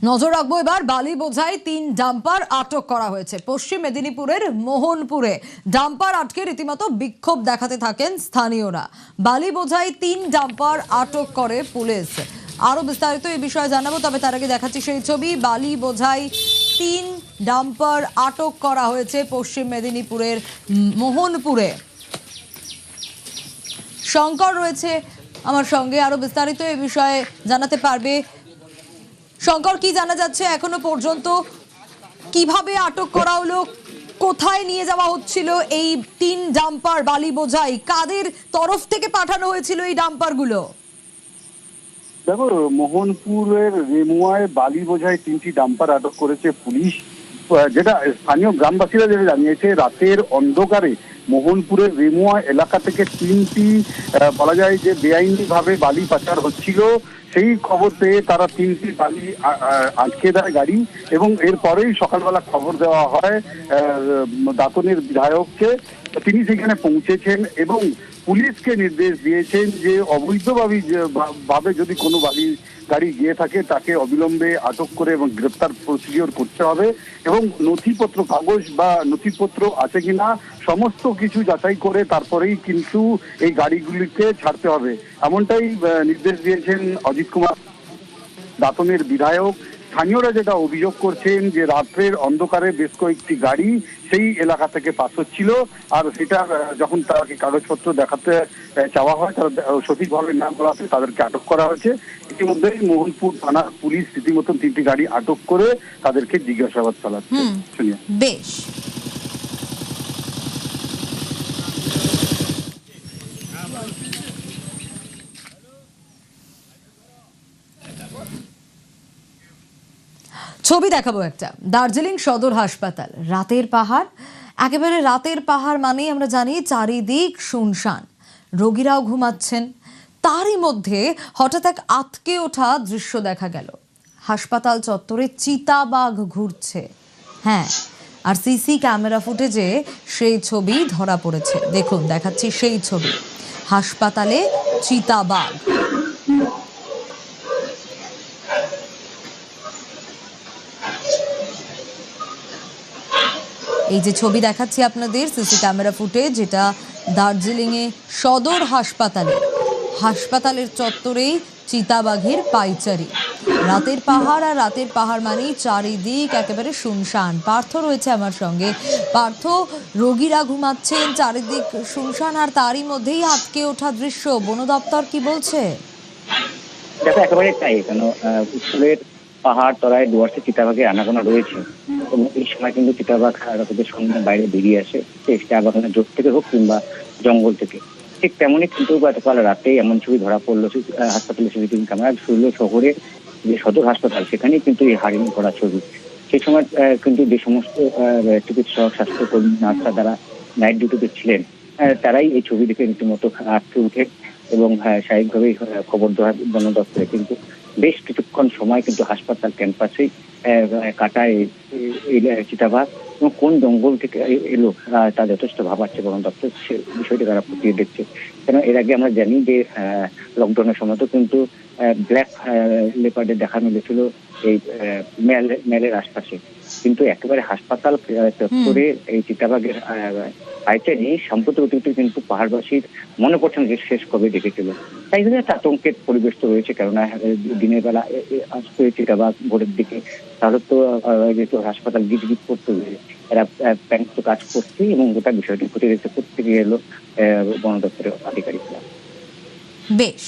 নজর রাখবো এবার বালি বোঝাই 3 ডাম্পার আটক করা হয়েছে পশ্চিম মেদিনীপুরের মোহনপুরে। ডাম্পার আটকে রীতিমতো বিক্ষোভ দেখাতে থাকেন স্থানীয়রা। বালি বোঝাই 3 ডাম্পার আটক করে পুলিশ। আরো বিস্তারিত এই বিষয়ে জানাবো, তবে তার আগে দেখাচ্ছি সেই ছবি। বালি বোঝাই 3 ডাম্পার আটক করা হয়েছে পশ্চিম মেদিনীপুরের মোহনপুরে। শঙ্কর রয়েছে আমার সঙ্গে, আরো বিস্তারিত এই বিষয়ে জানাতে পারবে। শঙ্কর, কি জানা যাচ্ছে এখনো পর্যন্ত? কিভাবে আটক করা হলো, কোথায় নিয়ে যাওয়া হচ্ছিল এই 3 ডাম্পার বালি বোঝাই? কাদের তরফ থেকে পাঠানো হয়েছিল এই ডাম্পারগুলো? দেখো, মোহনপুরের রেমুয়ায় বালি বোঝাই 3টি ডাম্পার আটক করেছে পুলিশ। যেটা স্থানীয় গ্রামবাসীরা যেটা জানিয়েছে, রাতের অন্ধকারে মোহনপুরের রেমুয়া এলাকা থেকে 3টি বলা যায় যে বেআইনি ভাবে বালি পাচার হচ্ছিল। সেই খবর পেয়ে তারা 3টি বালি আটকে দেয় গাড়ি, এবং এরপরেই সকালবেলা খবর দেওয়া হয় দাঁতনের বিধায়ককে। তিনি সেখানে পৌঁছেছেন এবং পুলিশকে নির্দেশ দিয়েছেন যে অবৈধভাবে যদি কোনো বালি গাড়ি গিয়ে থাকে তাকে অবিলম্বে আটক করে এবং গ্রেপ্তার প্রসিডিওর করতে হবে, এবং নথিপত্র কাগজ বা নথিপত্র আছে কিনা সমস্ত কিছু যাচাই করে তারপরেই কিন্তু এই গাড়িগুলিকে ছাড়তে হবে। এমনটাই নির্দেশ দিয়েছেন অজিত কুমার, দাঁতনের বিধায়ক। স্থানীয়রা যেটা অভিযোগ করছেন যে রাত্রের অন্ধকারে বেশ কয়েকটি গাড়ি সেই এলাকা থেকে পাস হচ্ছিল, আর সেটা যখন তাকে কাগজপত্র দেখাতে চাওয়া হয় তারা সঠিকভাবে না বলাতে তাদেরকে আটক করা হয়েছে। ইতিমধ্যেই মোহনপুর থানার পুলিশ রীতিমতন 3টি গাড়ি আটক করে তাদেরকে জিজ্ঞাসাবাদ চালাচ্ছে। শুনিয়া বেশ। ছবি দেখাবো একটা, দার্জিলিং সদর হাসপাতাল। রাতের পাহাড়, একেবারে রাতের পাহাড় মানেই আমরা জানি চারিদিক শুনশান, রোগীরাও ঘুমাচ্ছেন। তারই মধ্যে হঠাৎ এক আঁতকে ওঠা দৃশ্য দেখা গেল। হাসপাতাল চত্বরে চিতাবাঘ ঘুরছে। হ্যাঁ, আর সিসি ক্যামেরা ফুটেজে সেই ছবি ধরা পড়েছে। দেখুন, দেখাচ্ছি সেই ছবি। হাসপাতালে চিতাবাঘ। এই যে ছবি দেখাচ্ছি আপনাদের, সিসি ক্যামেরা ফুটেজ, যেটা দার্জিলিংয়ে সদর হাসপাতালের চত্বরেই চিতাবাঘের পাইচারি। রাতের পাহাড়, আর রাতের পাহাড় মানেই চারিদিক একেবারে শুনশান। পার্থ রয়েছে আমার সঙ্গে। পার্থ, রোগীরা ঘুমাচ্ছেন, চারিদিক শুনশান, আর তারই মধ্যেই আটকে ওঠা দৃশ্য। বন দপ্তর কি বলছে? দেখো, একেবারে তাই। কেন উত্তরের পাহাড় তলায় ডুয়ার্সে চিতাবাঘের আনাগোনা রয়েছে, এবং এই সময় কিন্তু চিতাবাঘ রাতের সন্ধ্যে বাইরে বেরিয়ে আসে, চা বাগানের জোট থেকে হোক কিংবা জঙ্গল থেকে। ঠিক তেমনই কিন্তু গতকাল রাতে এমন ছবি ধরা পড়লো হাসপাতালের সিসিটিভি ক্যামেরা। শহরের যে সদর হাসপাতাল, সেখানেই কিন্তু এই হারিং করা ছবি। সেই সময় কিন্তু যে সমস্ত চিকিৎসক, স্বাস্থ্যকর্মী, নার্সরা যারা নাইট ডিউটিতে ছিলেন, তারাই এই ছবি দেখে রীতিমতো আটকে উঠে এবং স্বাভাবিকভাবেই খবর দেওয়া বন দপ্তরে। কিন্তু বেশ কিছুক্ষণ সময় কিন্তু হাসপাতাল ক্যাম্পাসেই কাটায় এই চিতাবাঘ, এবং কোন জঙ্গল থেকে এলো তা যথেষ্ট ভাবাচ্ছে বন দপ্তর। সে বিষয়টি তারা খতিয়ে দেখছে। কেন এর আগে আমরা জানি যে লকডাউনের সময় তো কিন্তু ব্ল্যাক লেপার্ডের দেখা মিলেছিল এই মেলের আশপাশে, কিন্তু একেবারে হাসপাতাল চত্বরে এই চিতাবাঘের পাইচারি সাম্প্রতিক অতীতে কিন্তু পাহাড়বাসীর মনে করছেন যে শেষ কবে দেখেছিল। তাই জন্য একটা আতঙ্কের পরিবেশ তো রয়েছে, কেননা দিনের বেলা আসতো চিতাবাঘ ভোরের দিকে, তাহলে তো যেহেতু হাসপাতাল গিট গিট করতে হবে, এরা ব্যাংক তো কাজ করছে, এবং গোটা বিষয়টি খতিয়ে দেখতে করতে গিয়ে এলো বন দপ্তরের আধিকারিকরা। বেশ।